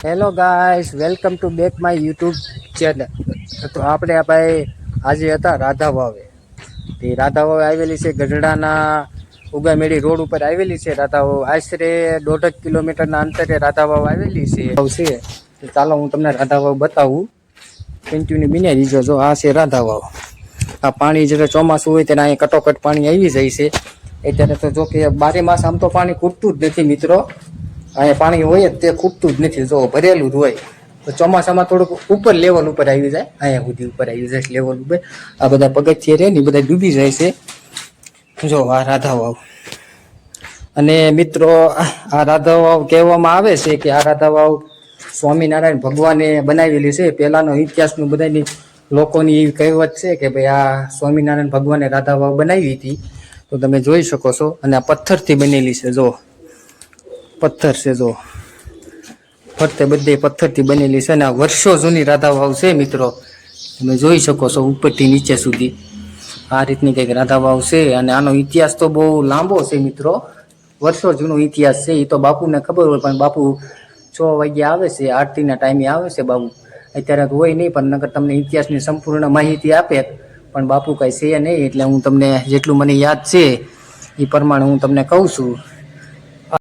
Hello guys, welcome to back my YouTube channel. તો આપણે ભાઈ આજે હતા રાધા વાવે. તે રાધા વાવે આવેલી છે ગઢડાના ઉગામેડી રોડ ઉપર આવેલી છે. રાધા વાવ આશરે 1.5 કિલોમીટરના અંતરે રાધા વાવ આવેલી છે. તો ચાલો હું તમને રાધા વાવ બતાવું. કન્ટિન્યુ બિના દીજો. જો આ છે રાધા વાવ. આ પાણી જ્યારે ચોમાસું હોય ત્યારે અહીંયા કટોકટ પાણી આવી જાય છે. અત્યારે તો જો કે 12 માસ આમ તો પાણી ખૂટતું જ નથી મિત્રો. અહીંયા પાણી હોય જ તે ખૂટતું જ નથી. જો ભરેલું જ હોય. તો ચોમાસામાં થોડુંક ઉપર લેવલ ઉપર આવી જાય. અહીંયા સુધી ઉપર આવી જાય લેવલ ઉપર. આ બધા પગથિયે રહે ને બધા ડૂબી જાય છે. જો આ રાધા વાવ. અને મિત્રો આ રાધા વાવ કહેવામાં આવે છે કે આ રાધા વાવ સ્વામિનારાયણ ભગવાને બનાવેલી છે. પહેલાનો ઇતિહાસનું બધાની લોકોની એવી કહેવત છે કે ભાઈ આ સ્વામિનારાયણ ભગવાને રાધા વાવ બનાવી હતી. તો તમે જોઈ શકો છો. અને આ પથ્થરથી બનેલી છે. જો પથ્થર છે. જો ફરતે બધે પથ્થરથી બનેલી છે. અને આ વર્ષો જૂની રાધા વાવ છે મિત્રો. તમે જોઈ શકો છો ઉપરથી નીચે સુધી આ રીતની કંઈક રાધા વાવ છે. અને આનો ઇતિહાસ તો બહુ લાંબો છે મિત્રો. વર્ષો જૂનો ઇતિહાસ છે. એ તો બાપુને ખબર હોય, પણ બાપુ 6 વાગ્યે આવે છે, આરતીના ટાઈમે આવે છે બાપુ. અત્યારે તો હોય નહીં, પણ નકર તમને ઇતિહાસની સંપૂર્ણ માહિતી આપે. પણ બાપુ કાંઈ છે નહીં. એટલે હું તમને જેટલું મને યાદ છે એ પ્રમાણે હું તમને કહું છું.